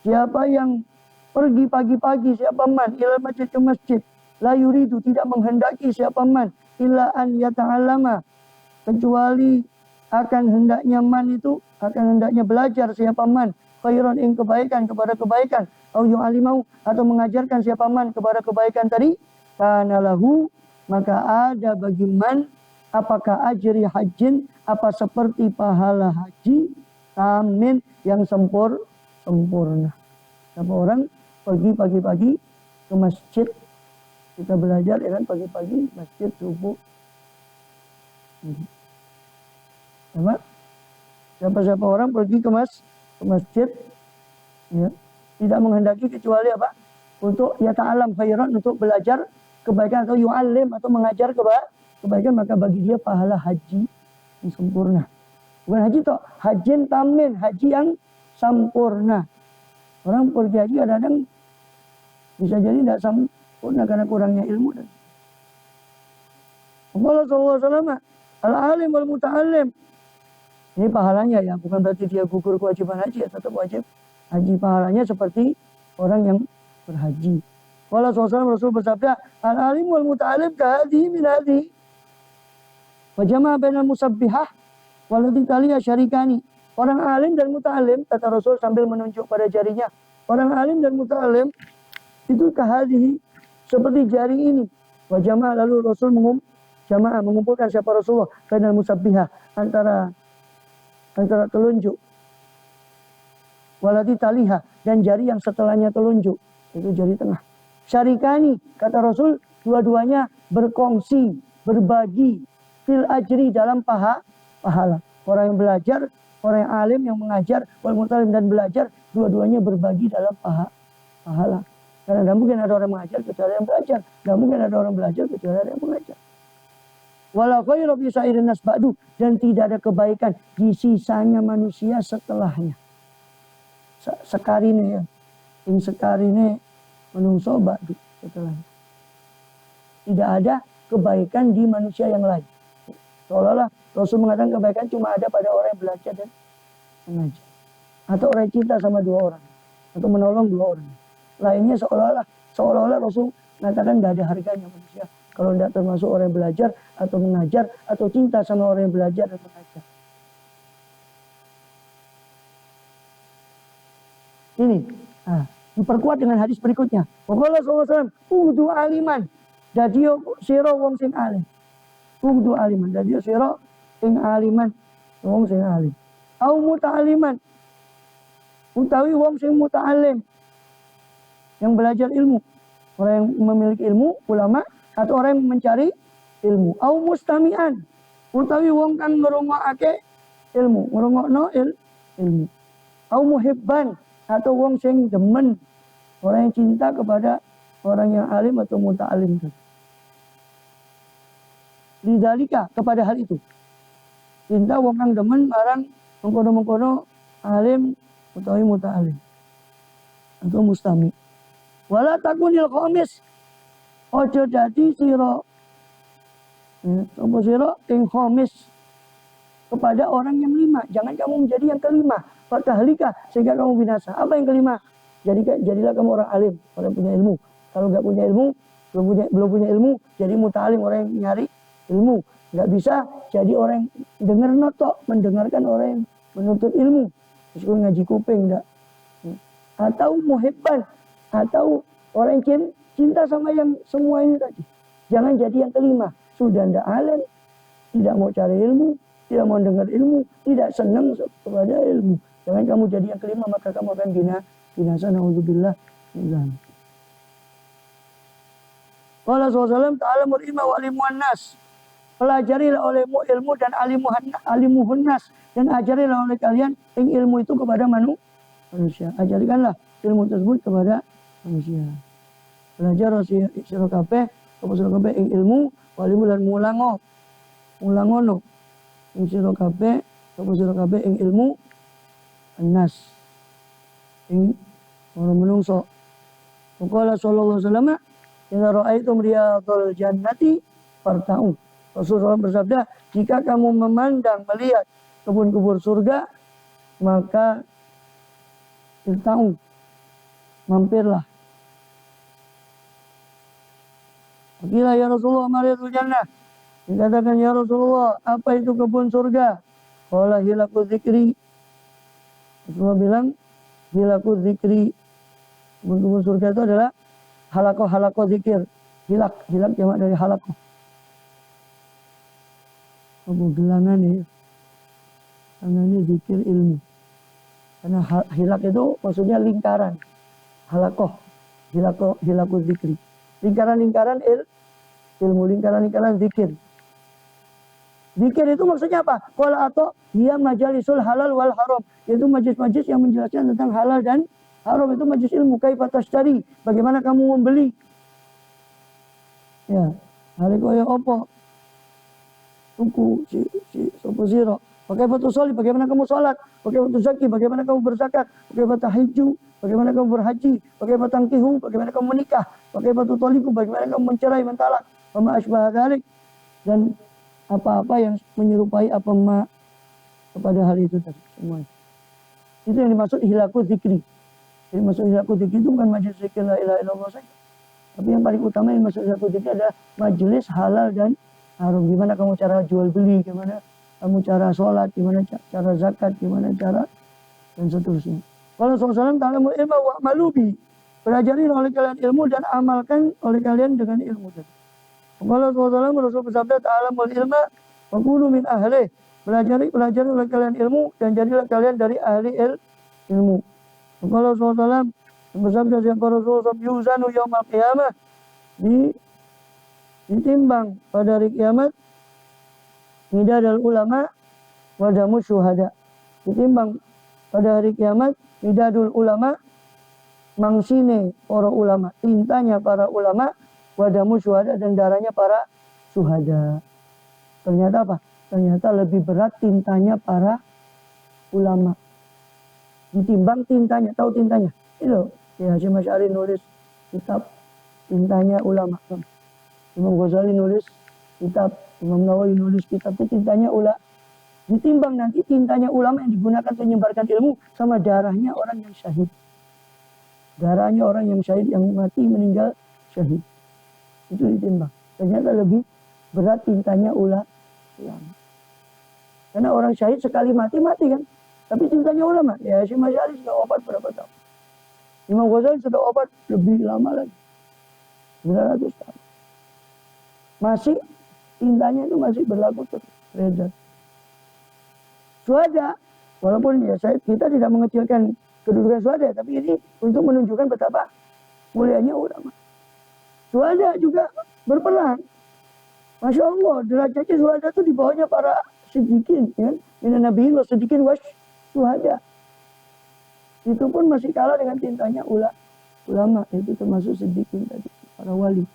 siapa yang pergi pagi-pagi, siapa man ilal masjid ke masjid, la yuridu, tidak menghendaki siapa man illa an yata'allama, kecuali akan hendaknya man itu, akan hendaknya belajar siapa man khairan ing kebaikan kepada kebaikan, au yu'alimau, atau mengajarkan siapa man kepada kebaikan tadi, kana lahu, maka ada bagi man apakah ajri hajin, apa seperti pahala haji amin yang sempurna. Siapa orang pergi pagi-pagi ke masjid, kita belajar ya kan, pagi-pagi masjid subuh. Siapa orang pergi ke masjid ya, tidak menghendaki kecuali apa? Untuk yata'alam khairan, untuk belajar kebaikan, atau yu'allim, atau mengajar kebaikan, maka bagi dia pahala haji yang sempurna. Bukan haji toh, hajin tamin, haji yang sempurna. Orang pergi haji kadang-kadang bisa jadi tidak sempurna karena kurangnya ilmu. Allah SAW, al-alim wal muta'alim. Ini pahalanya ya, bukan berarti dia gugur kewajiban haji, ya tetap wajib haji. Pahalanya seperti orang yang berhaji. Allah SAW, Rasul bersabda, al-alim wal muta'alim kahadi min hadi. Wajama bainal musabbihah walati taliya syarikani. Orang alim dan muta'alim, kata Rasul sambil menunjuk pada jarinya. Orang alim dan muta'alim itu kahadihi, seperti jari ini. Wajama, lalu Rasul mengumpulkan siapa Rasulullah bainal musabbihah, antara telunjuk. Walati taliha, dan jari yang setelahnya telunjuk, itu jari tengah. Syarikani, kata Rasul, dua-duanya berkongsi, berbagi fil ajri, dalam pahala. Orang yang belajar, orang yang alim yang mengajar, wal mutalim dan belajar, dua-duanya berbagi dalam pahala. Karena tidak mungkin ada orang mengajar kecuali yang belajar, tidak mungkin ada orang belajar kecuali ada yang mengajar. Wala khairu fi sa'irin nas ba'du, dan tidak ada kebaikan di sisanya manusia setelahnya. Sekarine ya, ing sekarine menungso ba'du, setelahnya. Tidak ada kebaikan di manusia yang lain. Seolah-olah Rasul mengatakan kebaikan cuma ada pada orang yang belajar dan mengajar. Atau orang yang cinta sama dua orang. Atau menolong dua orang. Lainnya seolah-olah Rasul mengatakan tidak ada harganya manusia kalau tidak termasuk orang yang belajar atau mengajar atau cinta sama orang yang belajar dan mengajar. Ini diperkuat dengan hadis berikutnya. Waqala sallallahu alaihi wasallam, "Udu aliman." Dadi sira wong sing alim. Udu aliman. Dadi sira sing aliman, wong sing alim. Au muta'aliman. Utawi wong sing muta'alim. Yang belajar ilmu. Orang yang memiliki ilmu, ulama, atau orang yang mencari ilmu. Au mustami'an. Utawi wong kang ngrungokake ilmu, ngrungokno ilmu. Au muhibban, atau wong sing demen, orang yang cinta kepada orang yang alim atau muta'alim. Lidzalika, kepada hal itu. Cinta wong kang demen marang mengkono-mengkono alim utawi muta'alim atau mustami. Wala takunil khamis. Ojo dadi sira sira ing khamis kepada orang yang lima. Jangan kamu menjadi yang kelima. Fatahlika, sehingga kamu binasa. Apa yang kelima? Jadilah kamu orang alim, orang punya ilmu. Kalau nggak punya ilmu, belum punya ilmu, jadi muta'alim, orang yang nyari ilmu. Nggak bisa jadi orang yang dengar notok, mendengarkan orang yang menuntut ilmu. Meskipun ngaji kuping, enggak. Atau muhibban, atau orang yang cinta sama yang semua ini tadi. Jangan jadi yang kelima. Sudah ndak alim, tidak mau cari ilmu, tidak mau dengar ilmu, tidak senang kepada ilmu. Jangan kamu jadi yang kelima, maka kamu akan binasa. Na'udzubillah. Qala sallallahu ta'alamul ilma wa alimuhan nas. Pelajarilah olehmu ilmu dan alimuhun nas. Dan ajarilah oleh kalian ilmu itu kepada manusia. Ajarikanlah ilmu tersebut kepada manusia. Belajar sira kabeh, apa sira kabeh ing ilmu, walimu lan mulangono. Ing sira kabeh, apa sira kabeh ing ilmu nas. Ing orang menungso. Qala sallallahu alaihi wasallam, "Idza ra'aitum riyadul jannati farta'u." Rasulullah bersabda, jika kamu memandang, melihat kebun-kebun surga, maka irta'u, mampirlah. Qila ya Rasulullah, ma riyadul jannah? Dikatakan, ya Rasulullah, apa itu kebun surga? Qala hilaku dzikri. Rasulullah bilang, hilaku dzikri. Kebun-kebun surga itu adalah halakoh zikir. Hilak jamak dari halakoh. Gelangan ya. Gelangannya zikir ilmu. Karena hilak itu maksudnya lingkaran. Halakoh. Hilaku zikri. Lingkaran-lingkaran ilmu. Lingkaran-lingkaran zikir. Zikir itu maksudnya apa? Qala atau dia majalisul halal wal haram. Yaitu majlis-majlis yang menjelaskan tentang halal dan haram. Itu majlis ilmu. Kaifa tashtari. Bagaimana kamu membeli. Ya. Hari kaya apa? Tuku sopo sira. Bagaimana sholat, bagaimana kamu sholat, bagaimana zaki, bagaimana kamu berzakat, bagaimana tahiju, bagaimana kamu berhaji, bagaimana tangkihu, bagaimana kamu menikah, bagaimana toliku, bagaimana kamu mencerai, mentalak, wama asbah dzalik, dan apa-apa yang menyerupai apa kepada hal itu tadi semua. Itu yang dimaksud hilaku zikri. Jadi maksud hilaku zikri itu bukan majelis zikir la ilaha illallah saja. Tapi yang paling utama yang maksud hilaku zikri adalah majelis halal dan haram. Gimana kamu cara jual beli, gimana kamu cara sholat, gimana cara zakat, gimana cara dan seterusnya. Kalau SAW ta'lamul ilma wa amalubi. Pelajari oleh kalian ilmu dan amalkan oleh kalian dengan ilmu tadi. Kalau SAW Rasul bersabda ta'lamul ilma wa kunu min ahli. Pelajari oleh kalian ilmu dan jadilah kalian dari ahli ilmu. Kalau SAW bersabda siapa Rasul yuzanu yaumal qiyamah, ditimbang pada hari kiamat midadul ulama wadamu syuhada. Ditimbang pada hari kiamat midadul ulama, mangsine para ulama, tintanya para ulama, wadamu syuhada, dan darahnya para syuhada. Ternyata apa? Ternyata lebih berat tintanya para ulama ditimbang tintanya. Tahu tintanya? Itu ya, Hasyim Asy'ari nulis kitab tintanya ulama. Imam Ghazali nulis kitab, Imam Nawawi nulis kitab, itu tintanya ulama. Ditimbang nanti tintanya ulama yang digunakan untuk menyebarkan ilmu sama darahnya orang yang syahid. Darahnya orang yang syahid, yang mati meninggal syahid. Itu ditimbang. ternyata lebih berat cintanya ulama. Karena orang syahid sekali mati kan. Tapi cintanya ulama, ya Hashim Asy'ari sudah wafat berapa tahun? Imam Ghazali sudah wafat lebih lama lagi, 900 tahun. Masih cintanya itu masih berlaku terus. Reza. Syuhada, walaupun ya kita tidak mengecilkan kedudukan syuhada, tapi ini untuk menunjukkan betapa mulianya ulama. Syuhada juga berperang. Masya Allah, derajatnya syuhada itu di bawahnya para siddiqin, ya. Minan nabiyyin wa siddiqin wa syuhada. Itu pun masih kalah dengan cintanya ulama, itu termasuk siddiqin tadi, para wali.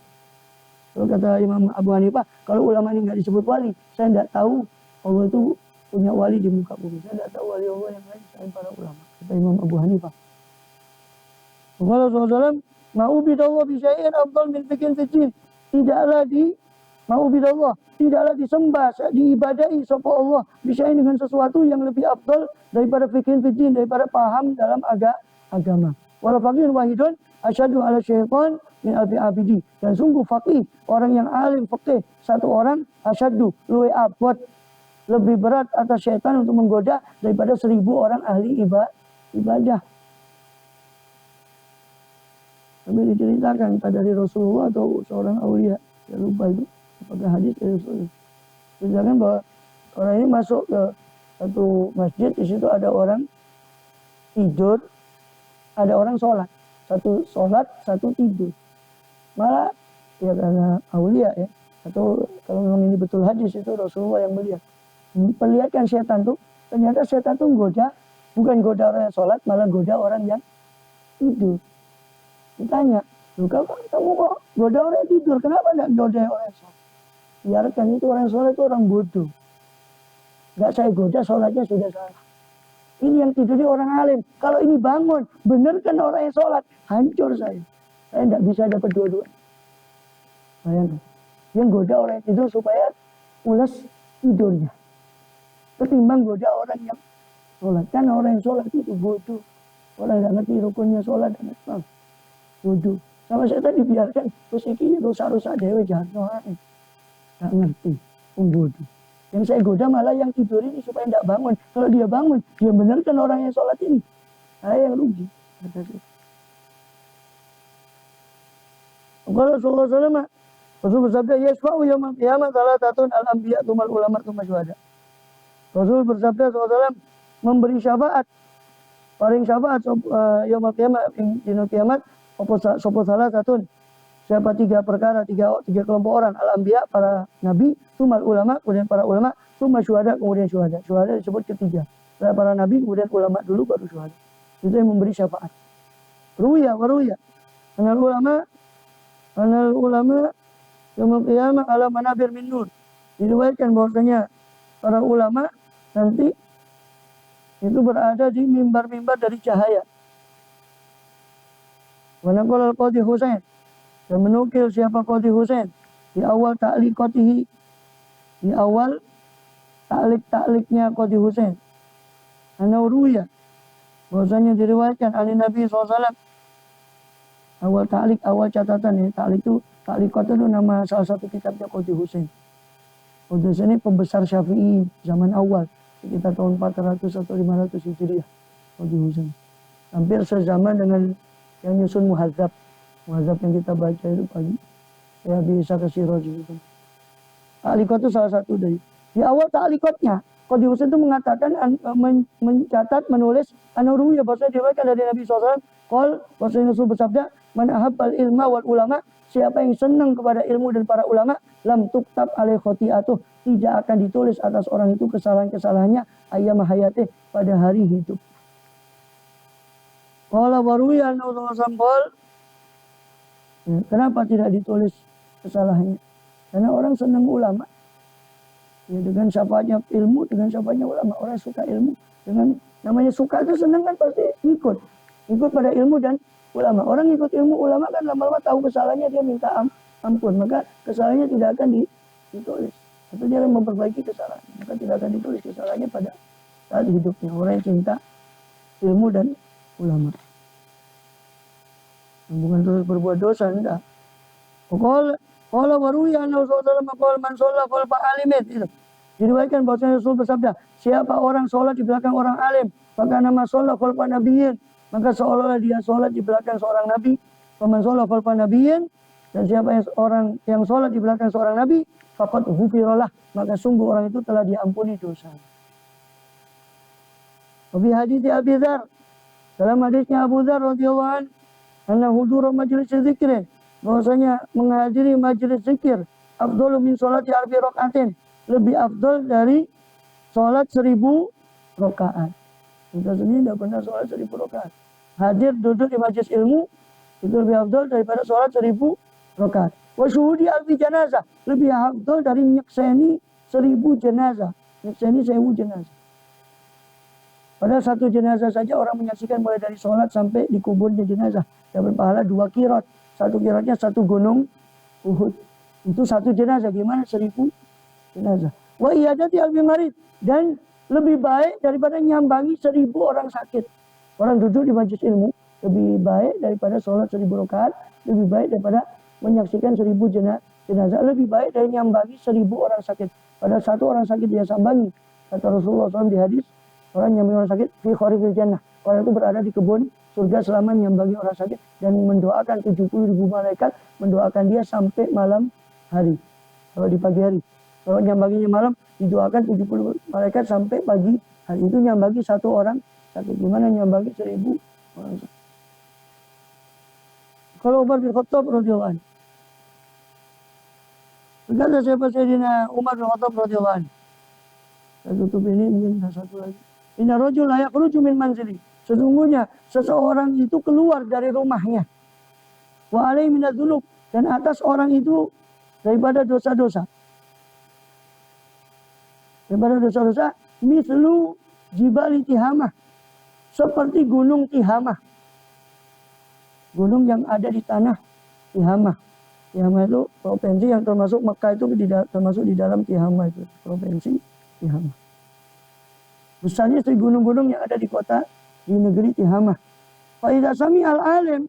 Kalau kata Imam Abu Hanifah, kalau ulama ini nggak disebut wali, saya tidak tahu Allah itu punya wali di muka bumi. Saya tidak tahu wali Allah yang lain selain para ulama. Kata Imam Abu Hanifah. Rasulullah SAW, ma'ubidallah bisyai'in afdal min fikin fitin. Tidaklah disembah, diibadahi sapa Allah bisyai'in dengan sesuatu yang lebih afdal daripada fikin fitin, daripada paham dalam agama. Wala faqihun wahidun asyadu ala syaitan min alfi abidi. Dan sungguh faqih, orang yang alim faqih, satu orang asyadu, luwe abad, lebih berat atas syaitan untuk menggoda daripada 1000 orang ahli ibadah. Tapi diceritakan dari Rasulullah atau seorang aulia, saya lupa itu apakah hadis dari Rasulullah. Diceritakan bahwa orang ini masuk ke satu masjid, di situ ada orang tidur, ada orang sholat. Satu sholat, satu tidur. Malah ya karena aulia ya, atau kalau memang ini betul hadis, itu Rasulullah yang melihat. Perlihatkan setan tuh, ternyata setan tuh bukan goda orang yang sholat, malah goda orang yang tidur. Ditanya, kamu kok goda orang yang tidur, kenapa tidak goda orang yang sholat? Biarkan itu orang yang sholat itu orang bodoh. Gak saya goda, sholatnya sudah salah. Ini yang tidur ini orang alim. Kalau ini bangun, benarkan orang yang sholat, hancur saya. Saya tidak bisa dapat dua-dua. Bayangkan, yang goda orang yang tidur supaya ulas tidurnya. Ketimbang goda orang yang sholat. Kan orang yang sholat itu bodoh. Orang yang ngerti rukunnya sholat dan Islam. Bodoh. Sama saya tadi biarkan terus iki rusak-rusak dewe jahat. Nggak ngerti. Bodoh. Yang saya goda malah yang tidur ini supaya tidak bangun. Kalau dia bangun, dia benarkan orang yang sholat ini. Saya yang rugi. Kalau Rasulullah SAW, Rasul bersabda, yasfa'u yawmal qiyamah salatatun al-anbiya tumal ulama tumal syuhada. Rasul bersabda SAW memberi syafaat, paling syafaat yaumul qiyamah dina kiamat sopo salah satu. Siapa 3 perkara, tiga kelompok orang, al-anbiya, para nabi, tumal ulama, kemudian para ulama, tumal syuhada, kemudian syuhada. Syuhada disebut ketiga. Setelah para nabi, kemudian ulama dulu, baru syuhada. Itu yang memberi syafaat. Ruya. Anal ulama, yaumul qiyamah ala manabir min nur. Diriwayatkan bahwasanya para ulama nanti itu berada di mimbar-mimbar dari cahaya. Wa naqala al-Qadhi Husain, dan menukil siapa Qadhi Husain di awal takliknya Qadhi Husain. Anauruya, bahwasanya diriwayatkan ali Nabi SAW. Awal catatan ya, taklik itu nama salah satu kitabnya Qadhi Husain. Qadhi Husain ini pembesar Syafi'i zaman awal, sekitar tahun 400 atau 500 Hijriah. Qadhi Husain hampir sezaman dengan yang nyusun Muhadzab yang kita baca itu pagi. Ya bisa ke Siraji itu. Ta'liqat itu salah satu dari. Di awal ta'liqatnya, Qadhi Husain itu mengatakan, mencatat, menulis, anuruya, bahasa diriwayatkan dari Nabi SAW, bahasa Rasul bersabda, man ahabbal ilma wal ulama, siapa yang senang kepada ilmu dan para ulama, lam tuktab alaih khoti'atuh, tidak akan ditulis atas orang itu kesalahan-kesalahannya, ayyama hayatih, pada hari hidup. Qala waruya Rasulullah SAW, kenapa tidak ditulis kesalahannya? Karena orang senang ulama. Ya, dengan syafaatnya ilmu, dengan syafaatnya ulama. Orang suka ilmu. Dengan namanya suka itu senang kan pasti ikut. Ikut pada ilmu dan ulama. Orang ikut ilmu ulama kan lama-lama tahu kesalahannya, dia minta ampun. Maka kesalahannya tidak akan ditulis. Atau dia akan memperbaiki kesalahan. Maka tidak akan ditulis kesalahannya pada saat hidupnya. Orang yang cinta ilmu dan ulama. Bukan terus berbuat dosa, enggak. Qala wa ruwiya anna Rasulullah qala man shalla khalfa alimin. Itu. Diriwayatkan bahwasanya Rasul bersabda, siapa orang sholat di belakang orang alim, maka nama sholat khalfa nabiyyin, maka seolah-olah dia sholat di belakang seorang nabi. Faman shalla khalfa nabiyyin, dan siapa orang yang sholat di belakang seorang nabi, faqad ghufiralah, maka sungguh orang itu telah diampuni dosa. Fi hadits Abi Dzar, dalam hadisnya Abu Dzar radhiyallahu anhu, anna hudura majlis zikrin, bahwasanya menghadiri majelis zikir afdalu min sholati alfi rakaatin, lebih afdal dari sholat 1000 rakaat. Kita sendiri tidak pernah sholat 1000 rakaat. Hadir duduk di majelis ilmu itu lebih afdal daripada sholat 1000 rakaat. Wa syuhudi alfi janazah, lebih afdal dari nyakseni 1000 jenazah. Nyakseni 1000 jenazah. Padahal satu jenazah saja orang menyaksikan mulai dari sholat sampai dikuburnya jenazah. Dapat pahala 2 kirot. Satu kirotnya 1 gunung Uhud. Itu satu jenazah. Gimana 1000 jenazah? Wa iyadati alfi marid, dan lebih baik daripada nyambangi 1000 orang sakit. Orang duduk di majelis ilmu lebih baik daripada sholat 1000 rakaat, lebih baik daripada menyaksikan 1000 jenazah, lebih baik dari nyambangi 1000 orang sakit. Pada satu orang sakit dia sambangi. Kata Rasulullah SAW di hadis, orang nyambangi orang sakit fi kharifil jannah. Orang itu berada di kebun surga selama nyambangi orang sakit, dan mendoakan 70.000 malaikat mendoakan dia sampai malam hari. Kalau di pagi hari. Kalau nyambanginya malam, didoakan 70 malaikat sampai pagi hari. Itu nyambangi satu orang sakit. Gimana nyambangi 1000 orang sakit? Kalau Umar bin Khattab radhiyallahu anhu, berkata siapa Sayyidina Umar bin Khattab radhiyallahu anhu. Saya tutup ini, mungkin ada satu lagi. Inna rajul la yakhruju min manzili. Sesungguhnya seseorang itu keluar dari rumahnya. Wa alaihi minadz-dzunub, dan atas orang itu daripada dosa-dosa. Daripada dosa-dosa, mislu jibali Tihamah, seperti gunung Tihamah. Gunung yang ada di tanah Tihamah. Tihamah itu provinsi yang termasuk Mekah, itu termasuk di dalam Tihamah, itu provinsi Tihamah. Besarnya si gunung-gunung yang ada di kota, di negeri Tihamah. Fa idza sami al-alim,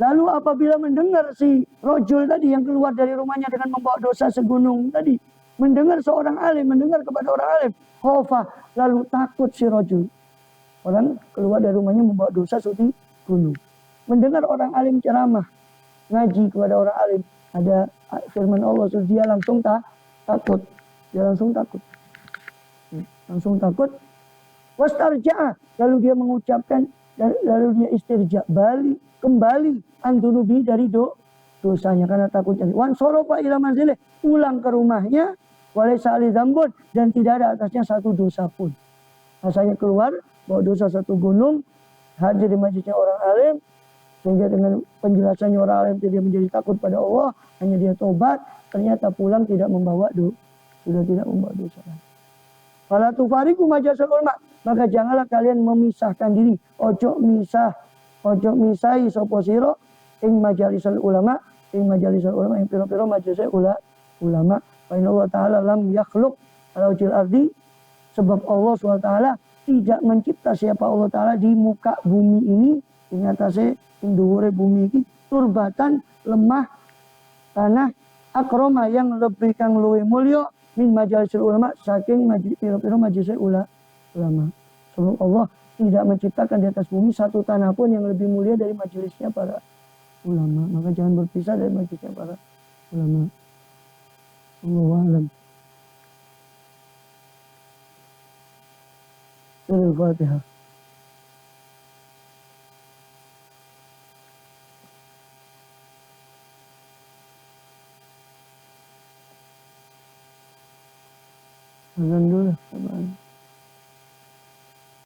lalu apabila mendengar si rojul tadi yang keluar dari rumahnya dengan membawa dosa segunung tadi, mendengar seorang alim, mendengar kepada orang alim, khofa, lalu takut si rojul. Orang keluar dari rumahnya membawa dosa seperti gunung. Mendengar orang alim ceramah, ngaji kepada orang alim, ada firman Allah, dia langsung takut. Dia langsung takut. Langsung takut. Wastarja'a, lalu dia mengucapkan, lalu dia istirja, kembali andunubi dari dosanya karena takutnya. Wan sorofa ila manzilih, pulang ke rumahnya, walaysa ali dzambun, dan tidak ada atasnya satu dosa pun. Asalnya keluar bawa dosa satu gunung, hadir di majlisnya orang alim, sehingga dengan penjelasannya orang alim dia menjadi takut pada Allah, hanya dia tobat, ternyata pulang tidak membawa sudah tidak membawa dosa. Fala tufariqu majalisal ulama, maka janganlah kalian memisahkan diri, ojo misahi sapa sira ing majalisal ulama, ing pira-pira majelis ulama. Fa inna Allah taala lam yakhluq ala wajhil ardi, sebab Allah SWT tidak mencipta siapa Allah taala di muka bumi ini, ing atase ing dhuwure bumi iki, turbatan lemah tanah, akroma yang lebih kang luwih mulya min majalisul ulama, saking pira-pira majelis ulama. Sebab Allah tidak menciptakan di atas bumi satu tanah pun yang lebih mulia dari majelisnya para ulama. Maka jangan berpisah dari majelisnya para ulama. Allahu a'lam. Al-Fatihah. Azan dulu.